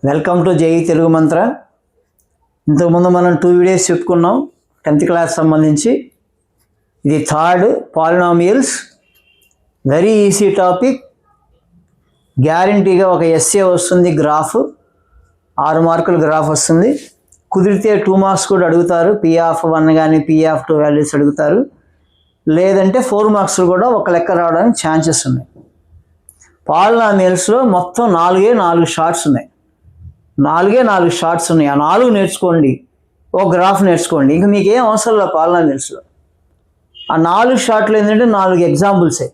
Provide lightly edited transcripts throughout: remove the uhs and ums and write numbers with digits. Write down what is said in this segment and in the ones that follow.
Welcome to జై తెలుగు మంత్ర. ఇంతకుముందు మనం 2 వీడియోస్ చెప్పుకున్నాం 10th క్లాస్ సంబంధించి. ఇది third polynomials, very easy topic. గ్యారంటీగా ఒక ఎస్ఏ వస్తుంది, గ్రాఫ్ 6 మార్కులు గ్రాఫ్ వస్తుంది. కుదిరితే 2 మార్క్స్ కూడా అడుగుతారు, P(1) కానీ P(2) వాల్యూస్ అడుగుతారు. లేదంటే 4 మార్క్స్ కూడా ఒక లెక్క రావడానికి ఛాన్సెస్ ఉన్నాయి. పాలినామియల్స్లో మొత్తం 4 షార్ట్స్ ఉన్నాయి. 4 షార్ట్స్ ఉన్నాయి. ఆ 4 నేర్చుకోండి, ఒక గ్రాఫ్ నేర్చుకోండి. ఇంకా మీకు ఏం అవసరం లేదు పాలినామియల్స్లో. ఆ 4 షార్ట్లు ఏంటంటే 4 ఎగ్జాంపుల్సే.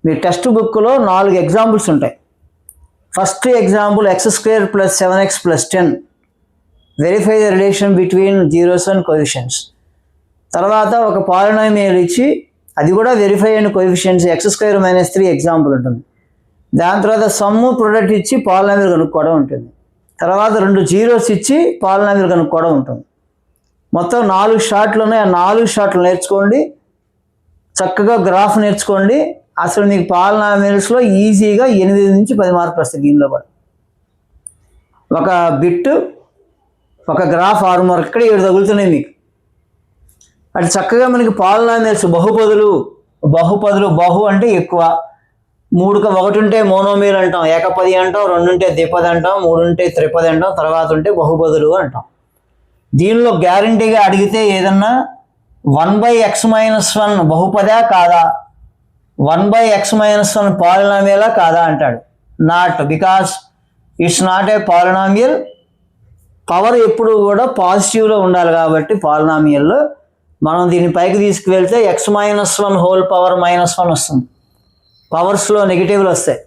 మీ టెక్స్ట్ బుక్లో 4 ఎగ్జాంపుల్స్ ఉంటాయి. First example x² + 7x + 10. Verify the relation between zeros and coefficients. తర్వాత ఒక పాలినామియల్ ఇచ్చి అది కూడా verify and coefficients x² - 3 example ఉంటుంది. దాని తర్వాత సమ్ము ప్రొడక్ట్ ఇచ్చి పాలినామియల్ కనుక్కోవడం ఉంటుంది. తర్వాత 2 జీరోస్ ఇచ్చి పాలినామియల్ కనుక్కోవడం ఉంటుంది. మొత్తం 4 షార్ట్లు ఉన్నాయి. ఆ 4 షార్ట్లు నేర్చుకోండి, చక్కగా గ్రాఫ్ నేర్చుకోండి. అసలు మీకు పాలినామియల్స్లో ఈజీగా 8 నుంచి 10 మార్కులు వస్తాయి. దీనిలో కూడా ఒక బిట్, ఒక గ్రాఫ్ 6 మార్కులు, ఇక్కడ 7 తగులుతున్నాయి మీకు. అటు చక్కగా మనకి పాలినామియల్స్ బహుపదులు. బహు అంటే ఎక్కువ. 1 ఉంటే మోనోమియల్ అంటాం, ఏకపది అంటాం. 2 ఉంటే ద్విపది అంటాం. 3 ఉంటే త్రిపది అంటాం. తర్వాత ఉంటే బహుపదులు అంటాం. దీనిలో గ్యారంటీగా అడిగితే ఏదన్నా 1/x-1 బహుపదా కాదా, 1/x-1 పాలినామియలా కాదా అంటాడు. Not, because it's not a polynomial. Power ఎప్పుడు కూడా పాజిటివ్లో ఉండాలి కాబట్టి పాలినామియల్లో మనం దీన్ని పైకి తీసుకువెళ్తే x-1 హోల్ పవర్ -1 వస్తుంది. పవర్స్లో నెగిటివ్లు వస్తాయి.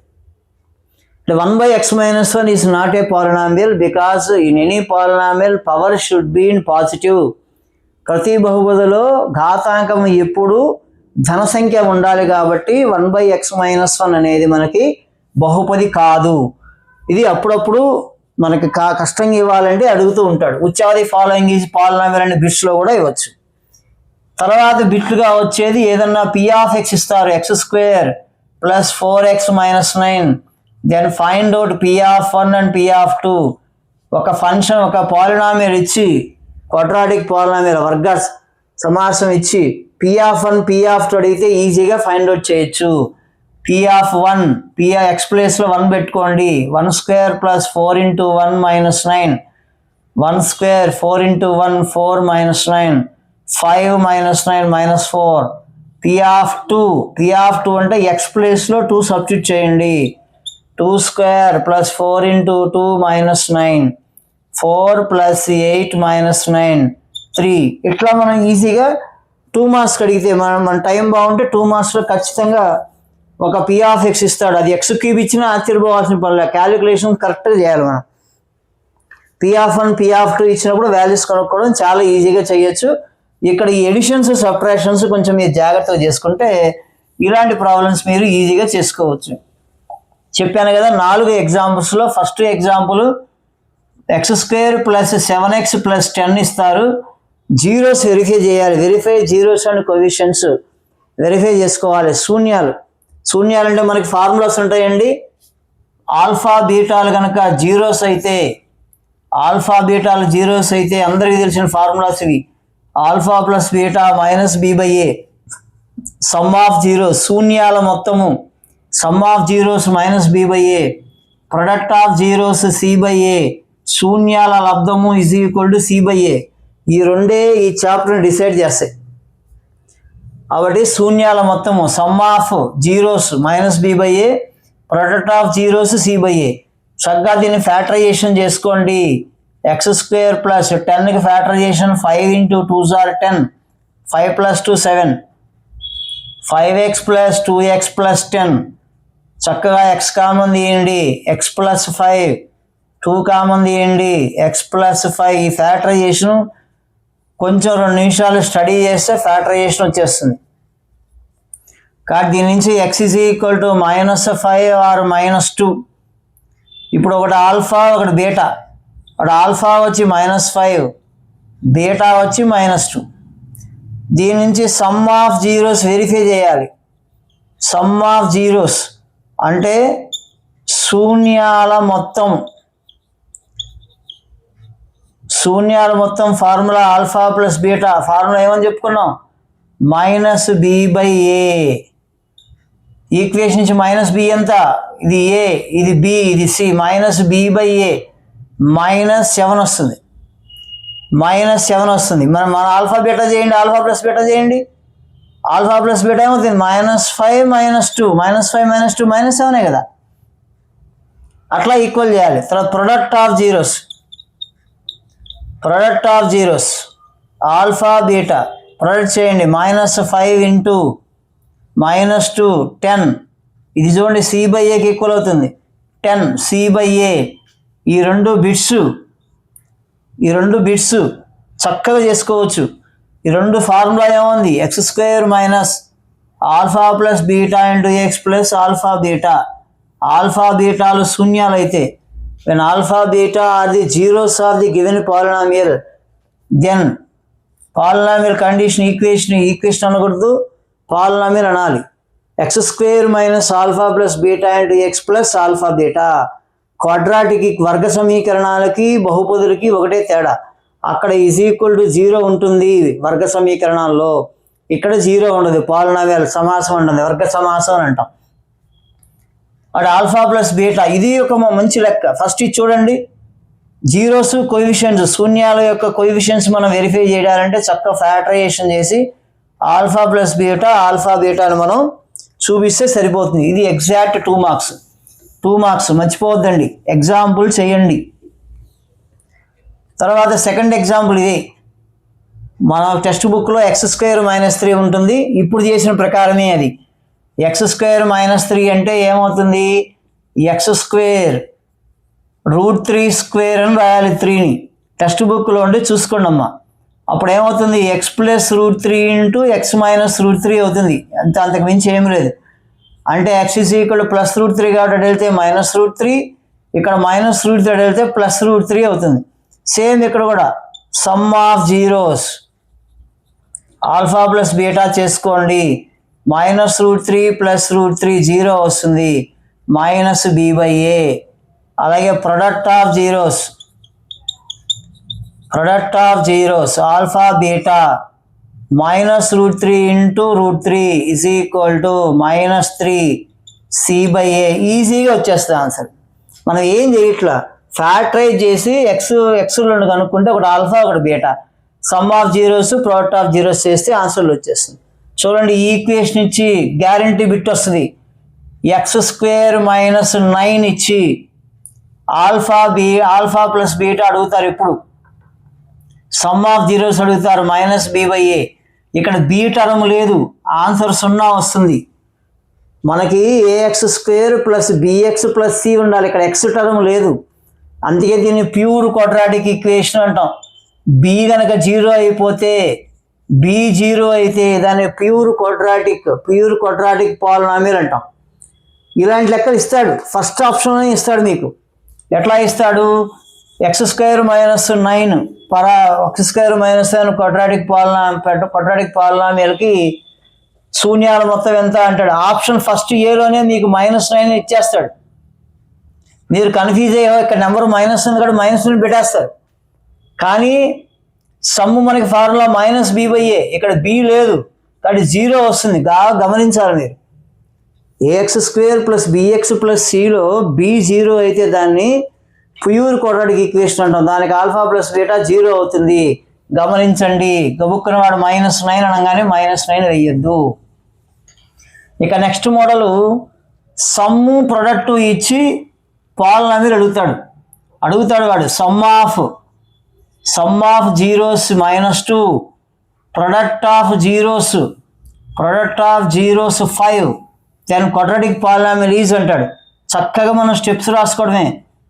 1/x-1 is not a polynomial because in any polynomial power should be in positive. ప్రతి బహుపదిలో ఘాతాంకం ఎప్పుడు ధనసంఖ్య ఉండాలి కాబట్టి 1/x-1 అనేది మనకి బహుపది కాదు. ఇది అప్పుడప్పుడు మనకి కష్టంగా ఇవ్వాలంటే అడుగుతూ ఉంటాడు. ఉచ్చాది ఫాలోయింగ్ ఈజ్ పాలినామియల్ అనే బిట్స్లో కూడా ఇవ్వచ్చు. తర్వాత బిట్లుగా వచ్చేది ఏదన్నా P(x) ఇస్తారు, x² + 4x - 9. Then find out P(1) and P(2). ఒక ఫంక్షన్, ఒక పాలినామియల్ ఇచ్చి, క్వాడ్రాటిక్ పాలినామియల్ వర్గ సమాసం ఇచ్చి P(1) P(2) అడిగితే ఈజీగా ఫైండ్ అవుట్ చేయొచ్చు. P(1) x ప్లేస్లో 1 పెట్టుకోండి. 1² + 4 × 1 - 9. 1² 4 × 1 4 - 9. 5 - 9 - 4. P(2) అంటే x ప్లేస్లో 2 సబ్స్టిట్యూట్ చేయండి. 2² + 4 × 2 - 9. 4 + 8 - 9 3. ఇట్లా మనం ఈజీగా 2 మార్క్స్ అడిగితే మన టైం బాగుంటే 2 మార్క్స్లో ఖచ్చితంగా ఒక P(x) ఇస్తాడు. అది x³ ఇచ్చినా ఆశ్చర్యపోవాల్సిన పనిలే. క్యాలిక్యులేషన్ కరెక్ట్గా చేయాలి మనం. P(1) P(2) ఇచ్చినప్పుడు వాల్యూస్ కనుక్కోవడం చాలా ఈజీగా చేయొచ్చు. ఇక్కడ ఈ ఎడిషన్స్ సబ్ట్రాక్షన్స్ కొంచెం మీరు జాగ్రత్తగా చేసుకుంటే ఇలాంటి ప్రాబ్లమ్స్ మీరు ఈజీగా చేసుకోవచ్చు. చెప్పాను కదా 4 ఎగ్జాంపుల్స్లో ఫస్ట్ ఎగ్జాంపుల్ x² + 7x + 10 ఇస్తారు. జీరోస్ వెరిఫై చేయాలి. Verify zeros and coefficients verify చేసుకోవాలి. శూన్యాలు అంటే మనకి ఫార్ములాస్ ఉంటాయండి. ఆల్ఫా బీటాలు కనుక జీరోస్ అయితే, ఆల్ఫా బీటాలు జీరోస్ అయితే అందరికీ తెలిసిన ఫార్ములాస్ ఇవి. Alpha + beta - b/a. Sum of zeros, శూన్యాల మొత్తము, sum of zeros -b/a. Product of zeros c/a. శూన్యాల లబ్ధము = c/a. ఈ రెండే ఈ చాప్టర్ని డిసైడ్ చేస్తాయి. కాబట్టి శూన్యాల మొత్తము sum of zeros -b/a, product of zeros c/a. చక్కగా దీన్ని ఫ్యాక్టరైజేషన్ చేసుకోండి. x² + 10కి ఫ్యాక్టరైజేషన్ 5 × 2 = 10. 5 + 2 7. 5x + 2x + 10. చక్కగా x కామన్ తీయండి. x + 5. 2 కామన్ తీయండి. x + 5. ఈ ఫ్యాక్టరైజేషన్ కొంచెం 2 నిమిషాలు స్టడీ చేస్తే ఫ్యాక్టరైజేషన్ వచ్చేస్తుంది. కాబట్టి దీని నుంచి x -5 ఆర్ -2. ఇప్పుడు ఒకటి ఆల్ఫా, ఒకటి బీటా. ఒకటి ఆల్ఫా వచ్చి -5, బీటా వచ్చి -2. దీని నుంచి సమ్ ఆఫ్ జీరోస్ వెరిఫై చేయాలి. సమ్ ఆఫ్ జీరోస్ అంటే శూన్యాల మొత్తం. శూన్యాలు మొత్తం formula alpha plus beta. Formula ఏమని చెప్పుకున్నాం? Minus B by A. Equation నుంచి మైనస్ బి ఎంత? ఇది ఏ, ఇది బి, ఇది C. Minus B by A -7 వస్తుంది. -7 వస్తుంది. మన ఆల్ఫా బీటా చేయండి, ఆల్ఫా ప్లస్ బీటా చేయండి. ఆల్ఫా ప్లస్ బీటా ఏమవుతుంది? -5 -2 -5 -2 -7 కదా. అట్లా ఈక్వల్ చేయాలి. తర్వాత product of zeros alpha beta product చేయండి. -5 ఇంటూ -2 10. ఇది చూడండి సి బై ఏకి ఈక్వల్ అవుతుంది. 10 సి బై ఏ. ఈ రెండు బిట్స్ చక్కగా చేసుకోవచ్చు. ఈ రెండు ఫార్ములా ఏముంది? x² minus alpha plus beta into x plus alpha beta. Alpha బీటాలు శూన్యాలు అయితే when alpha beta are the zeros of the given polynomial, then polynomial condition equation అనకూడదు, పాలినామియల్ అనాలి. x² minus alpha plus beta into x plus alpha beta. Quadratic వర్గ సమీకరణాలకి బహుపదులకి ఒకటే తేడా. అక్కడ =0 ఉంటుంది వర్గ సమీకరణాల్లో, ఇక్కడ 0 ఉండదు. పాలినామియల్ సమాసం ఉంటుంది, వర్గ సమాసం అని అంటాం. అటు ఆల్ఫా ప్లస్ బీటా ఇది ఒక మంచి లెక్క. ఫస్ట్ ఇది చూడండి, జీరోస్ కోఎఫిషియెంట్స్, శూన్యాల యొక్క కోఎఫిషియెంట్స్ మనం వెరిఫై చేయాలంటే చక్కగా ఫ్యాక్టరైజేషన్ చేసి ఆల్ఫా ప్లస్ ఆల్ఫా బీటాను మనం చూపిస్తే సరిపోతుంది. ఇది ఎగ్జాక్ట్ 2 మార్క్స్ మర్చిపోవద్దండి. ఎగ్జాంపుల్ చేయండి. తర్వాత సెకండ్ ఎగ్జాంపుల్ ఇది. మన టెక్స్ట్ బుక్లో x² -3 ఉంటుంది. ఇప్పుడు చేసిన ప్రకారమే అది. x² -3 అంటే ఏమవుతుంది? x² √3² అని రాయాలి. 3ని టెక్స్ట్ బుక్లో ఉండి చూసుకోండి అమ్మా. అప్పుడు ఏమవుతుంది? x + √3 ఇంటూ x - √3 అవుతుంది. అంతకు మించి ఏం లేదు. అంటే x +√3 కాబట్టి అటు వెళ్తే -√3, ఇక్కడ -√3 అటు వెళ్తే +√3 అవుతుంది. సేమ్ ఇక్కడ కూడా some of zeros alpha plus beta చేసుకోండి. -√3 + √3 0 వస్తుంది. -b/a. అలాగే product of zeros alpha beta -√3 into √3 -3 c/a. ఈజీగా వచ్చేస్తుంది ఆన్సర్. మనం ఏం చేయట్లా, ఫ్యాక్టరైజ్ చేసి ఎక్స్లను కనుక్కుంటే ఒకటి ఆల్ఫా ఒకటి beta, some of zeros product of zeros చేస్తే ఆన్సర్లు వచ్చేస్తుంది. చూడండి, ఈ ఈక్వేషన్ ఇచ్చి గ్యారంటీ బిట్ వస్తుంది. x² -9 ఇచ్చి ఆల్ఫా ప్లస్ బీటా అడుగుతారు. ఇప్పుడు సమ్ ఆఫ్ జీరోస్ అడుగుతారు -b/a. ఇక్కడ బి టర్మ్ లేదు, ఆన్సర్ 0 వస్తుంది. మనకి ax² + bx + c ఉండాలి. ఇక్కడ x టర్మ్ లేదు, అందుకే దీన్ని ప్యూర్ క్వాడ్రాటిక్ ఈక్వేషన్ అంటాం. బి కనుక 0 అయిపోతే, బి 0 అయితే దాన్ని ప్యూర్ క్వాడ్రాటిక్ పాలినామియల్ అంటాం. ఇలాంటి లెక్కలు ఇస్తాడు. ఫస్ట్ ఆప్షన్ ఇస్తాడు మీకు. ఎట్లా ఇస్తాడు? x² -9 x² -9 క్వాడ్రాటిక్ పాలినామియల్కి శూన్యాల మొత్తం ఎంత అంటాడు. ఆప్షన్ ఫస్ట్ ఏలోనే మీకు -9 ఇచ్చేస్తాడు. మీరు కన్ఫ్యూజ్ అయ్యో ఇక్కడ నెంబర్ మైనస్ ఉంది కూడా -9 పెట్టేస్తారు. కానీ సమ్ము మనకి ఫార్ములా -b/a. ఇక్కడ b లేదు కాబట్టి 0 వస్తుంది. గమనించాలి మీరు. ax² + bx + cలో b 0 అయితే దాన్ని ప్యూర్ క్వాడ్రాటిక్ ఈక్వేషన్ అంటాం. దానికి ఆల్ఫా ప్లస్ బీటా 0 అవుతుంది. గమనించండి, గబుక్కున వాడు -9 అనగానే -9 వేయద్దు. ఇక నెక్స్ట్ మోడల్, సమ్ము ప్రొడక్ట్ ఇచ్చి పాలినామియల్ అడుగుతాడు వాడు. Sum of zeros -2 product of zeros 5 then quadratic polynomial is అంటాడు. చక్కగా మనం స్టెప్స్ రాసుకోవడమే.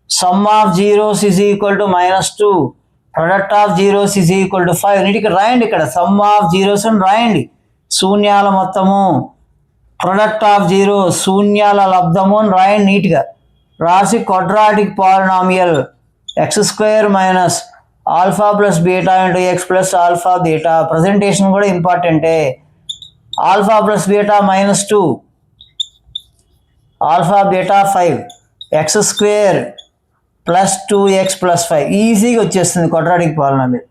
Sum of zeros -2 product of zeros 5. నీటికి రాయండి. ఇక్కడ సమ్ ఆఫ్ జీరోస్ అని రాయండి, శూన్యాల మొత్తము. ప్రొడక్ట్ ఆఫ్ జీరో శూన్యాల లబ్ధము అని రాయండి నీట్గా. రాసి quadratic polynomial x² alpha plus beta into x plus alpha beta. Presentation కూడా ఇంపార్టెంటే. Alpha plus beta -2 alpha beta 5 x² plus 2x plus 5 ఈజీగా వచ్చేస్తుంది క్వాడ్రాటిక్ పాలినామియల్.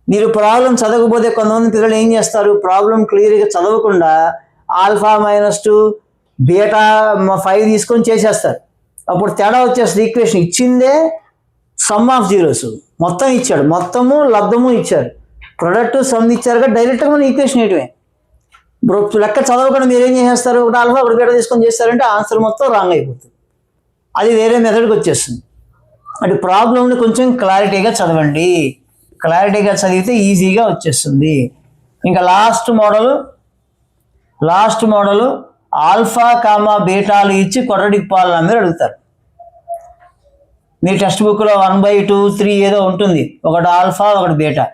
మీరు ప్రాబ్లం చదవకపోతే కొంతమంది పిల్లలు ఏం చేస్తారు, ప్రాబ్లం క్లియర్గా చదవకుండా ఆల్ఫా -2 బీటా 5 తీసుకొని చేసేస్తారు. అప్పుడు తేడా వచ్చేస్తుంది. ఈక్వేషన్ ఇచ్చిందే సమ్ ఆఫ్ జీరోస్ మొత్తం ఇచ్చాడు, మొత్తము లబ్ధము ఇచ్చారు, ప్రొడక్ట్ సమ్ ఇచ్చారు కదా, డైరెక్ట్గా మనం ఈక్వేషన్ వేయటమే. ఇప్పుడు లెక్క చదవకుండా మీరు ఏం చేసేస్తారు, ఒకటి ఆల్ఫా ఒకటి బీటా తీసుకొని చేస్తారంటే ఆన్సర్ మొత్తం రాంగ్ అయిపోతుంది. అది వేరే మెథడ్కి వచ్చేస్తుంది. అంటే ప్రాబ్లమ్ని కొంచెం క్లారిటీగా చదవండి, క్లారిటీగా చదివితే ఈజీగా వచ్చేస్తుంది. ఇంకా లాస్ట్ మోడల్ ఆల్ఫా కామా బీటాలు ఇచ్చి క్వాడ్రాటిక్ పాలినామియల్ అడుగుతారు. మీ టెక్స్ట్ బుక్లో 1/2, 3 ఏదో ఉంటుంది, ఒకటి ఆల్ఫా ఒకటి బీటా,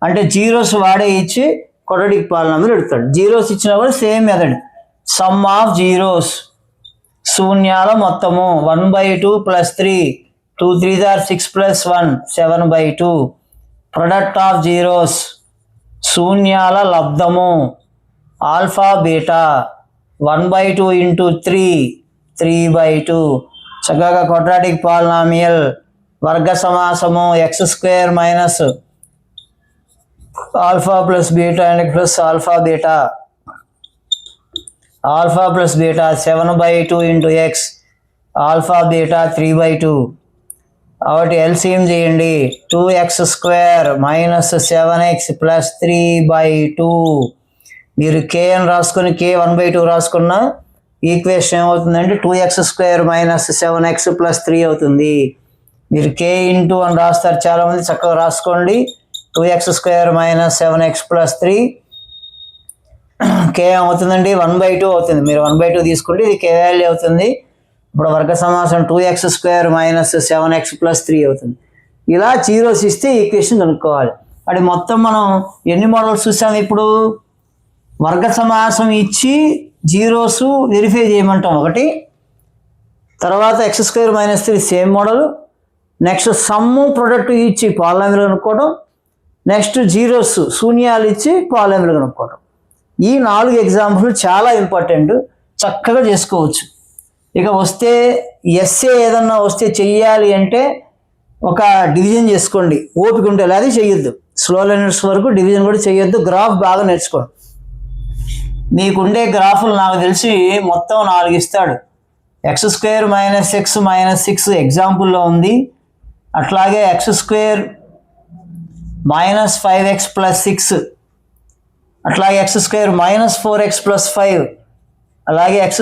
అంటే జీరోస్ వాడే ఇచ్చి క్వాడ్రాటిక్ పాలినామియల్ అడుగుతాడు. జీరోస్ ఇచ్చినా కూడా same method, sum of zeros శూన్యాల మొత్తము 1/2 + 3 2 3 6 + 1 7/2 ప్రొడక్ట్ ఆఫ్ జీరోస్ శూన్యాల లబ్ధము ఆల్ఫా బీటా 1/2 × 3 3/2. చక్కగా క్వాడ్రాటిక్ పాలినామియల్ వర్గ సమాసము x² - alpha plus beta and plus alpha beta 7/2 × x alpha beta 3/2. కాబట్టి ఎల్సిఎం చేయండి, 2x² - 7x + 3/2. మీరు k అని రాసుకొని k 1/2 రాసుకున్న ఈక్వేషన్ ఏమవుతుందంటే 2x² - 7x + 3 అవుతుంది. మీరు k ఇంటూ అని రాస్తారు చాలామంది, చక్కగా రాసుకోండి. 2x² - 7x + 3 k అవుతుందండి 1/2 అవుతుంది. మీరు 1/2 తీసుకుంటే ఇది k వాల్యూ అవుతుంది. ఇప్పుడు వర్గ సమాసం 2x² - 7x + 3 అవుతుంది. ఇలా జీరోస్ ఇస్తే ఈక్వేషన్ కనుక్కోవాలి. అది మొత్తం మనం ఎన్ని మోడల్స్ చూసాము ఇప్పుడు, వర్గ సమాసం ఇచ్చి జీరోస్ వెరిఫై చేయమంటాం ఒకటి, తర్వాత x² - 3 same model, next sum product ఇచ్చి పాలినామియల్ కనుక్కోవడం, నెక్స్ట్ జీరోస్ శూన్యాలు ఇచ్చి పాలినామియల్ కనుక్కోవడం. ఈ 4 ఎగ్జాంపుల్ చాలా ఇంపార్టెంట్, చక్కగా చేసుకోవచ్చు. ఇక వస్తే ఎస్ఏ ఏదన్నా వస్తే చెయ్యాలి అంటే ఒక డివిజన్ చేసుకోండి, ఓపిక ఉంటే, లేదా చేయొద్దు. స్లో లెర్నర్స్ వరకు డివిజన్ కూడా చేయొద్దు, గ్రాఫ్ బాగా నేర్చుకోండి. మీకుండే గ్రాఫులు నాకు తెలిసి మొత్తం 4 ఇస్తాడు. x² - x - 6 ఎగ్జాంపుల్లో ఉంది, అట్లాగే x² - 5x + 6, అట్లాగే x² - 4x + 5, అలాగే x²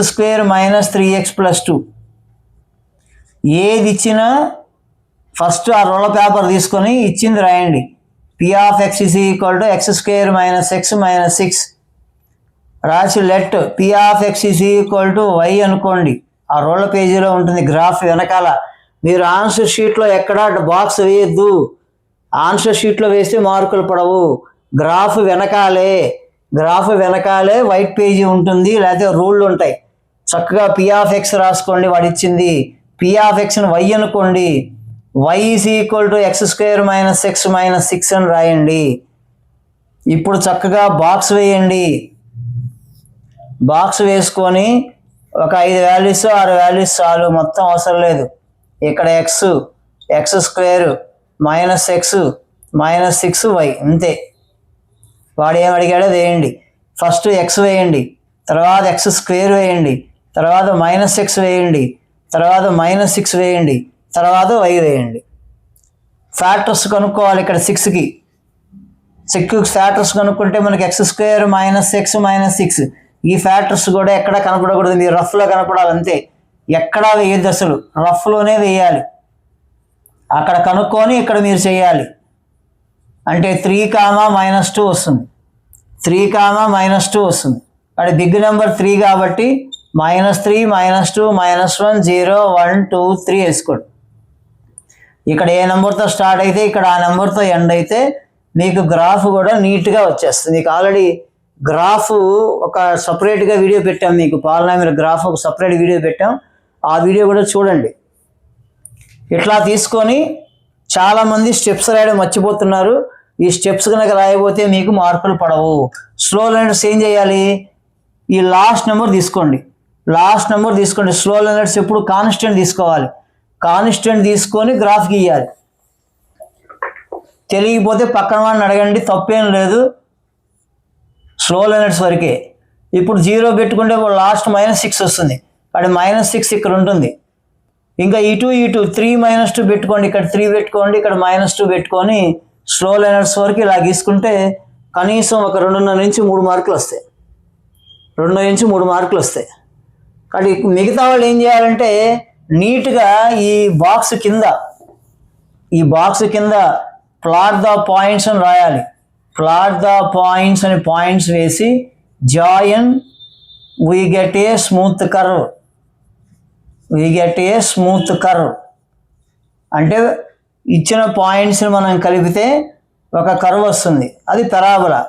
- 3x + 2. ఏది ఇచ్చినా ఫస్ట్ ఆ రోల పేపర్ తీసుకొని ఇచ్చింది రాయండి. p(x) = x² - x - 6 రాసి లెట్ p(x) = y అనుకోండి. ఆ రోల పేజీలో ఉంటుంది గ్రాఫ్ వెనకాల. మీరు ఆన్సర్ షీట్లో ఎక్కడ బాక్స్ వేయద్దు, ఆన్సర్ షీట్లో వేస్తే మార్కులు పడవు. గ్రాఫ్ వెనకాలే వైట్ పేజీ ఉంటుంది, లేకపోతే రూళ్ళు ఉంటాయి. చక్కగా p(x) రాసుకోండి, వాడు ఇచ్చింది. p(x)ని y అనుకోండి, y = x² - x - 6 అని రాయండి. ఇప్పుడు చక్కగా బాక్స్ వేయండి. బాక్స్ వేసుకొని ఒక 5 వాల్యూస్ 6 వాల్యూస్ చాలు, మొత్తం అవసరం లేదు. ఇక్కడ x² - x - 6y అంతే. వాడు ఏం అడిగాడో వేయండి. ఫస్ట్ x వేయండి, తర్వాత x² వేయండి, తర్వాత -x వేయండి, తర్వాత -6 వేయండి, తర్వాత y వేయండి. ఫ్యాక్టర్స్ కనుక్కోవాలి. ఇక్కడ 6కి ఫ్యాక్టర్స్ కనుక్కుంటే మనకి x² - x - 6 ఈ ఫ్యాక్టర్స్ కూడా ఎక్కడ కనపడకూడదు, మీరు రఫ్లో కనపడాలి అంతే. ఎక్కడా వేయద్దు, అసలు రఫ్లోనే వేయాలి. అక్కడ కనుక్కొని ఇక్కడ మీరు చేయాలి. అంటే 3, -2 వస్తుంది. 3, -2 వస్తుంది. అది బిగ్ నెంబర్ 3 కాబట్టి -3 -2 -1 0 1 2 3 వేసుకోండి. ఇక్కడ ఏ నెంబర్తో స్టార్ట్ అయితే ఇక్కడ ఆ నెంబర్తో ఎండ్ అయితే మీకు గ్రాఫ్ కూడా నీట్గా వచ్చేస్తుంది. మీకు ఆల్రెడీ గ్రాఫ్ ఒక సపరేట్గా వీడియో పెట్టాం, మీకు పాలినామియల్ గ్రాఫ్ ఒక సపరేట్ వీడియో పెట్టాం, ఆ వీడియో కూడా చూడండి. ఇట్లా తీసుకొని చాలామంది స్టెప్స్ రాయడం మర్చిపోతున్నారు. ఈ స్టెప్స్ కనుక రాయబోతే మీకు మార్కులు పడవు. స్లో లెర్నర్స్ ఏం చేయాలి, ఈ లాస్ట్ నెంబర్ తీసుకోండి. స్లో లెర్నర్స్ ఎప్పుడు కాన్స్టెంట్ తీసుకోవాలి. కాన్స్టెంట్ తీసుకొని గ్రాఫ్ గీయాలి. తెలియకపోతే పక్కన వాడిని అడగండి, తప్పేం లేదు. స్లో లెర్నర్స్ వరకే. ఇప్పుడు 0 పెట్టుకుంటే లాస్ట్ -6 వస్తుంది, అది -6 ఇక్కడ ఉంటుంది. ఇంకా ఇటు 3 - 2 పెట్టుకోండి, ఇక్కడ 3 పెట్టుకోండి, ఇక్కడ -2 పెట్టుకొని స్లో లెర్నర్స్ వరకు ఇలా గీసుకుంటే కనీసం ఒక 2.5 నుంచి 3 మార్కులు వస్తాయి. 2 నుంచి 3 మార్కులు వస్తాయి. కాబట్టి మిగతా వాళ్ళు ఏం చేయాలంటే నీట్గా ఈ బాక్స్ కింద ప్లాట్ ద పాయింట్స్ అని రాయాలి. ప్లాట్ ద పాయింట్స్ అని పాయింట్స్ వేసి join we get a smooth curve. అంటే ఇచ్చిన పాయింట్స్ని మనం కలిపితే ఒక కర్వ్ వస్తుంది, అది పెరాబోలా.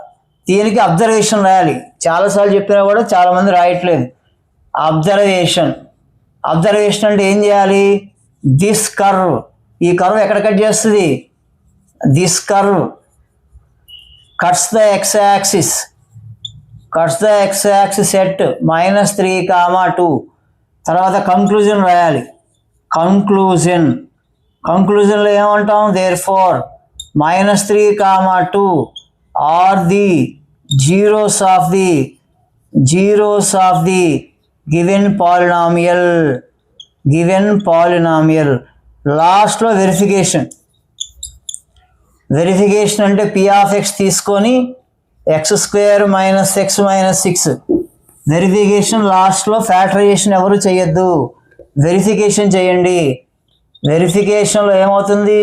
దీనికి అబ్జర్వేషన్ రాయాలి. చాలాసార్లు చెప్పినా కూడా చాలామంది రాయట్లేదు. అబ్జర్వేషన్ అంటే ఏం చేయాలి? దిస్ కర్వ్, ఈ కర్వ్ ఎక్కడ కట్ చేస్తుంది? This curve cuts the x axis at -3, 2. తర్వాత కంక్లూజన్ రాయాలి. కంక్లూజన్లో ఏమంటాం? Therefore -3, 2 are the zeros of the given polynomial. లాస్ట్లో వెరిఫికేషన్ అంటే p(x) తీసుకొని x² - x - 6. వెరిఫికేషన్ లాస్ట్లో. ఫ్యాక్టరైజేషన్ ఎవరు చేయొద్దు, వెరిఫికేషన్ చేయండి. వెరిఫికేషన్లో ఏమవుతుంది?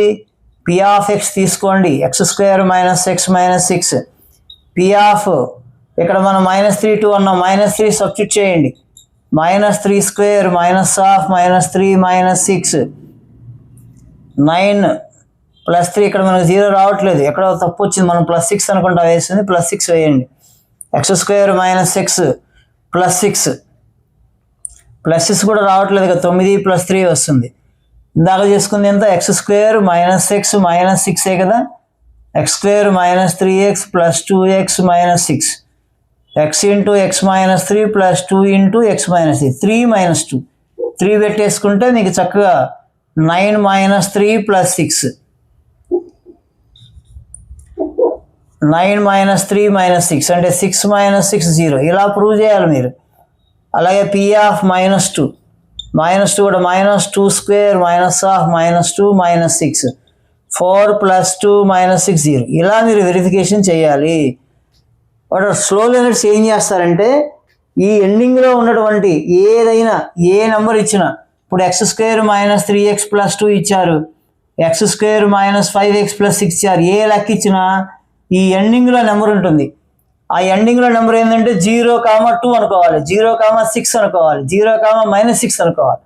p(x) తీసుకోండి, x² - x - 6. ఇక్కడ మనం -3, 2 అన్నాం, -3 సబ్స్టిట్యూట్ చేయండి. -3² -3 -6 9 +3. ఇక్కడ మనకు 0 రావట్లేదు, ఎక్కడో తప్పు వచ్చింది, మనం +6 అనుకుంటా వేసింది, +6 వేయండి. x² - x +6 కూడా రావట్లేదు కదా, 9 + 3 వస్తుంది. ఇందాక చేసుకుంది ఎంత? x² - x - 6 కదా. x² - 3x + 2x - 6 x × x - 3 + 2 × x - 3 3 - 2 3 పెట్టేసుకుంటే మీకు చక్కగా 9 - 3 + 6 9 - 3 - 6 అంటే 6 - 6 0. ఇలా ప్రూవ్ చేయాలి మీరు. అలాగే p (-2) కూడా -2² -2 -6 4 + 2 - 6 0. ఇలా మీరు వెరిఫికేషన్ చేయాలి. వాడు స్లో లెర్నర్స్ ఏం చేస్తారంటే ఈ ఎండింగ్లో ఉన్నటువంటి ఏదైనా ఏ నెంబర్ ఇచ్చినా, ఇప్పుడు x² - 3x + 2 ఇచ్చారు, x² - 5x + 6 ఇచ్చారు, ఏ లెక్క ఇచ్చినా ఈ ఎండింగ్లో నెంబర్ ఉంటుంది. ఆ ఎండింగ్లో నెంబర్ ఏంటంటే 0,2 అనుకోవాలి, 0,6 అనుకోవాలి, 0,-6 అనుకోవాలి.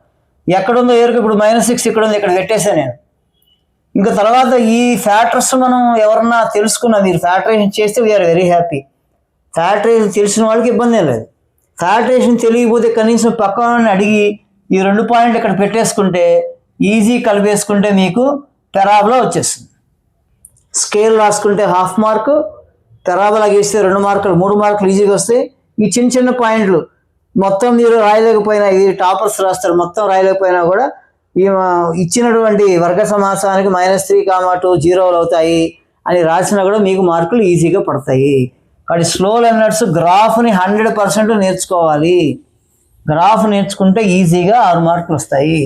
ఎక్కడుందో ఎరుకు. ఇప్పుడు -6 ఇక్కడ ఉంది, ఇక్కడ పెట్టేశాను నేను. ఇంకా తర్వాత ఈ ఫ్యాక్టర్స్ మనం ఎవరన్నా తెలుసుకున్నా, మీరు ఫ్యాక్టరైజేషన్ చేస్తే వీఆర్ వెరీ హ్యాపీ. ఫ్యాక్టరైజేషన్ తెలిసిన వాళ్ళకి ఇబ్బంది ఏం లేదు. ఫ్యాక్టరైజేషన్ తెలియకపోతే కనీసం పక్కన అడిగి ఈ 2 పాయింట్లు ఇక్కడ పెట్టేసుకుంటే ఈజీ కలిపేసుకుంటే మీకు పెరాబోలా వచ్చేస్తుంది. స్కేల్ రాసుకుంటే 1/2 మార్కు, పెరాబోలా గీస్తే 2 మార్కులు 3 మార్కులు ఈజీగా వస్తాయి. ఈ చిన్న పాయింట్లు మొత్తం మీరు రాయలేకపోయినా, ఇది టాపర్స్ రాస్తారు, మొత్తం రాయలేకపోయినా కూడా ఈ ఇచ్చినటువంటి వర్గ సమాసానికి -3, 2 0 అవుతాయి అని రాసినా కూడా మీకు మార్కులు ఈజీగా పడతాయి. కాబట్టి స్లో లెర్నర్స్ గ్రాఫ్ని 100% నేర్చుకోవాలి. గ్రాఫ్ నేర్చుకుంటే ఈజీగా 6 మార్కులు వస్తాయి.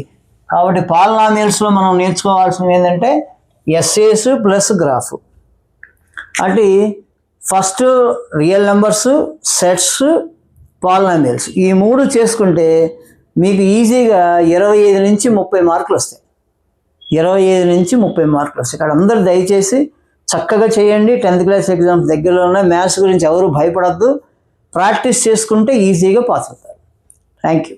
కాబట్టి పాలినామియల్స్లో మనం నేర్చుకోవాల్సినవి ఏంటంటే ఎస్ఏస్ ప్లస్ గ్రాఫ్. అంటే first real numbers, sets, polynomials, ఈ 3 చేసుకుంటే మీకు ఈజీగా 25 నుంచి 30 మార్కులు వస్తాయి. 25 నుంచి 30 మార్కులు వస్తాయి. ఇక్కడ అందరూ దయచేసి చక్కగా చేయండి. 10th క్లాస్ ఎగ్జామ్స్ దగ్గరలో ఉన్నాయి. మ్యాథ్స్ గురించి ఎవరు భయపడద్దు. ప్రాక్టీస్ చేసుకుంటే ఈజీగా పాస్ అవుతారు. Thank you.